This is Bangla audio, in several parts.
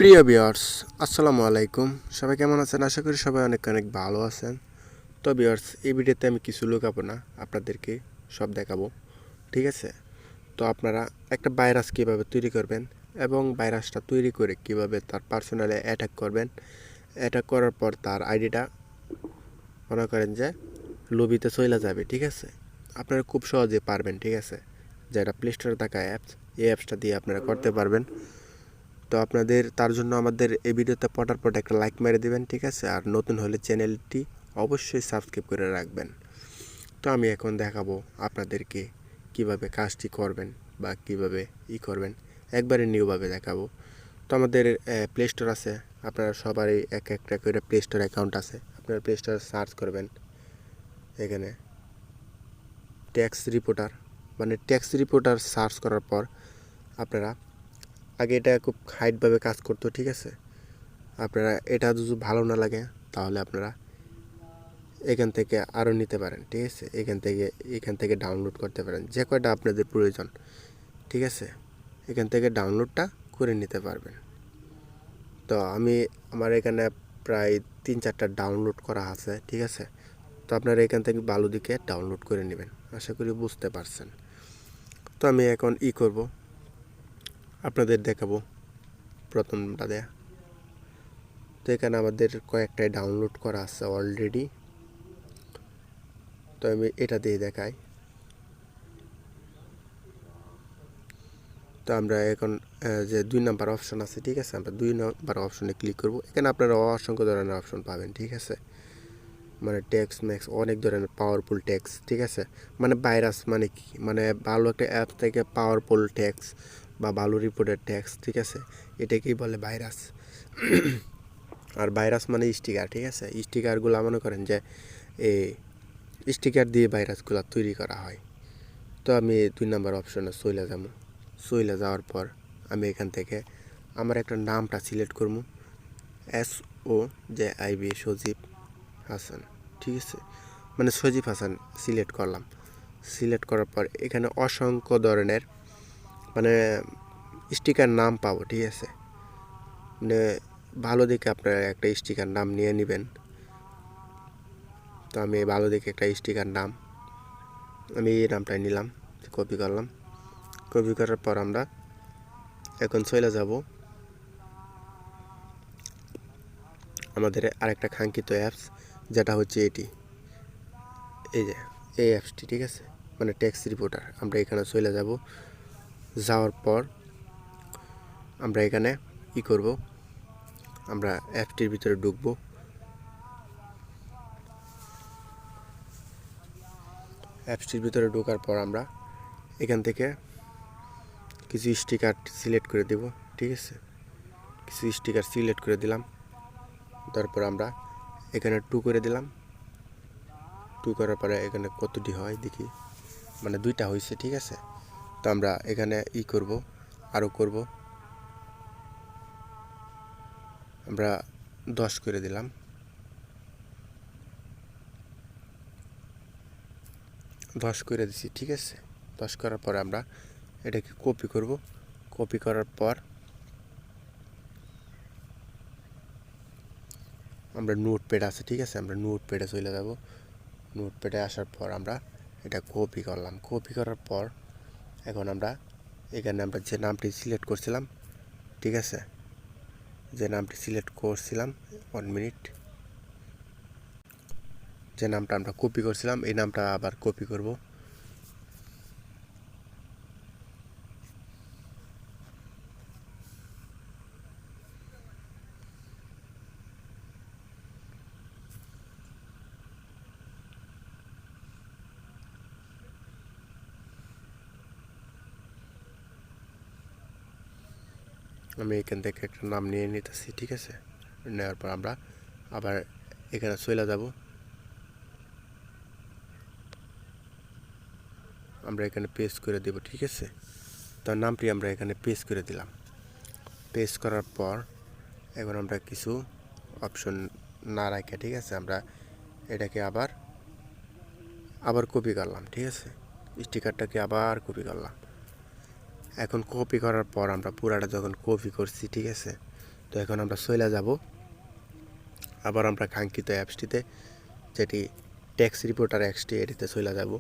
প্রিয় ভিউয়ার্স, আসসালামু আলাইকুম। সবাই কেমন আছেন? আশা করি সবাই অনেক অনেক ভালো আছেন। তো ভিউয়ার্স, এই ভিডিওতে আমি কিছু লুকাবো না, আপনাদেরকে সব দেখাবো। ঠিক আছে? তো আপনারা একটা ভাইরাস কীভাবে তৈরি করবেন এবং ভাইরাসটা তৈরি করে কিভাবে তার পার্সোনালে অ্যাটাক করবেন, অ্যাটাক করার পর তার আইডিটা মনে করেন যে লবিতে চলে যাবে। ঠিক আছে? আপনারা খুব সহজে পারবেন। ঠিক আছে? যেটা প্লে স্টোরে থাকা অ্যাপস, এই অ্যাপসটা দিয়ে আপনারা করতে পারবেন। তো আপনাদের তার জন্য আমাদের এই ভিডিওতে পটার একটা লাইক মেরে দিবেন। ঠিক আছে? আর নতুন হলে চ্যানেলটি অবশ্যই সাবস্ক্রাইব করে রাখবেন। তো আমি এখন দেখাবো আপনাদেরকে কিভাবে কাজটি করবেন বা কিভাবে করবেন, একবারে নিউভাবে দেখাবো। তো আমাদের প্লে স্টোর আছে, আপনারা সবারই এক একটা করে প্লে স্টোর অ্যাকাউন্ট আছে। আপনারা প্লে স্টোর সার্চ করবেন, এখানে ট্যাক্স রিপোর্টার সার্চ করার পর আপনারা, আগে এটা খুব হাইটভাবে কাজ করতো। ঠিক আছে? আপনারা এটা যদি ভালো না লাগে তাহলে আপনারা এখান থেকে আরও নিতে পারেন। ঠিক আছে? এখান থেকে ডাউনলোড করতে পারেন যে কয়টা আপনাদের প্রয়োজন। ঠিক আছে? এখান থেকে ডাউনলোডটা করে নিতে পারবেন। তো আমার এখানে প্রায় 3-4টা ডাউনলোড করা আছে। ঠিক আছে? তো আপনারা এখান থেকে ভালো দিকে ডাউনলোড করে নেবেন। আশা করি বুঝতে পারছেন। তো আমি এখন করব, আপনাদের দেখাবো প্রথমটা দেয়া। তো এখানে আমাদের কয়েকটাই ডাউনলোড করা আছে অলরেডি। তো আমি এটা দিয়ে দেখাই। তো আমরা এখন যে 2 নাম্বার অপশন আছে, ঠিক আছে, আমরা 2 নাম্বার অপশনে ক্লিক করব। এখানে আপনারা অসংখ্য ধরনের অপশন পাবেন। ঠিক আছে? মানে টেক্সট ম্যাক্স অনেক ধরনের পাওয়ারফুল টেক্সট। ঠিক আছে? মানে ভাইরাস মানে কি, মানে ভালো একটা অ্যাপ থেকে পাওয়ারফুল টেক্সট বা ভালো রিপোর্টের টেক্সট। ঠিক আছে? এটাকেই বলে ভাইরাস। আর ভাইরাস মানে স্টিকার। ঠিক আছে? স্টিকারগুলো মনে করেন যে এই স্টিকার দিয়ে ভাইরাসগুলো তৈরি করা হয়। তো আমি 2 নাম্বার অপশনে চলে যাওয়ার পর আমি এখান থেকে আমার একটা নামটা সিলেক্ট করবো, SOJIB, সজীব হাসান। ঠিক আছে? মানে সজীব হাসান সিলেক্ট করলাম। সিলেক্ট করার পর এখানে অসংখ্য ধরনের মানে স্টিকার নাম পাবো। ঠিক আছে? মানে ভালো দেখে আপনারা একটা স্টিকার নাম নিয়ে নেবেন। তো আমি ভালো দেখে একটা স্টিকার নাম আমি এই নামটাই নিলাম, কপি করলাম। কপি করার পর আমরা এখন চলে যাব আমাদের আরেকটা কাঙ্ক্ষিত অ্যাপস, যেটা হচ্ছে এই যে এই অ্যাপসটি। ঠিক আছে? মানে ট্যাক্স রিপোর্টার। আমরা এখানে চলে যাব। যাওয়ার পর আমরা এখানে করব, আমরা অ্যাপটির ভিতরে ঢুকবো। অ্যাপসটির ভিতরে ঢোকার পর আমরা এখান থেকে কিছু স্টিকার সিলেক্ট করে দেব। ঠিক আছে? কিছু স্টিকার সিলেক্ট করে দিলাম। তারপর আমরা এখানে 2 করে দিলাম। 2 করার পরে এখানে কতটি হয় দেখি, মানে 2টা হয়েছে। ঠিক আছে? তো আমরা এখানে করব, আরও করব। আমরা 10 করে দিলাম। 10 করে দিছি। ঠিক আছে? 10 করার পর আমরা এটাকে কপি করব। কপি করার পর আমরা নোটপ্যাড আছে। ঠিক আছে? আমরা নোটপ্যাডে চলে যাব। নোটপ্যাডে আসার পর আমরা এটা কপি করলাম। কপি করার পর এখন আমরা এখানে আমরা যে নামটি সিলেক্ট করছিলাম, ঠিক আছে, যে নামটি সিলেক্ট করছিলাম, 1 মিনিট, যে নামটা আমরা কপি করছিলাম এই নামটা আবার কপি করব। আমি এখান থেকে একটা নাম নিয়ে নিতেছি। ঠিক আছে? নেওয়ার পর আমরা আবার এখানে চলে যাব। আমরা এখানে পেস্ট করে দেব। ঠিক আছে? তার নামটি আমরা এখানে পেস্ট করে দিলাম। পেস্ট করার পর এখন আমরা কিছু অপশন না রাখে, ঠিক আছে, আমরা এটাকে আবার কপি করলাম। ঠিক আছে? স্টিকারটাকে আবার কপি করলাম। এখন কপি করার পর আমরা পুরাটা যখন কপি করছি, ঠিক আছে, তো এখন আমরা চলে যাব আবার আমরা কাঙ্ক্ষিত অ্যাপসটিতে, যেটি ট্যাক্স রিপোর্টার অ্যাপসটি, এটিতে চলে যাব।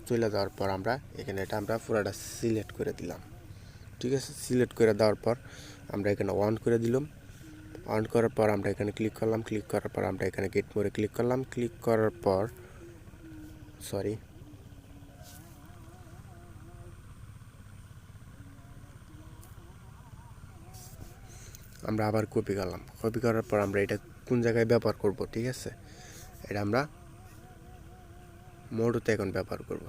চলে যাওয়ার পর আমরা এখানে এটা আমরা পুরোটা সিলেক্ট করে দিলাম। ঠিক আছে, সিলেক্ট করে দেওয়ার পর আমরা এখানে অন করে দিলাম। অন করার পর আমরা এখানে ক্লিক করলাম। ক্লিক করার পর আমরা এখানে গেট মোড়ে ক্লিক করলাম। ক্লিক করার পর আমরা আবার কপি করলাম। কপি করার পর আমরা এটা কোন জায়গায় ব্যবহার করব, ঠিক আছে, এটা আমরা মোডতে এখন ব্যবহার করব।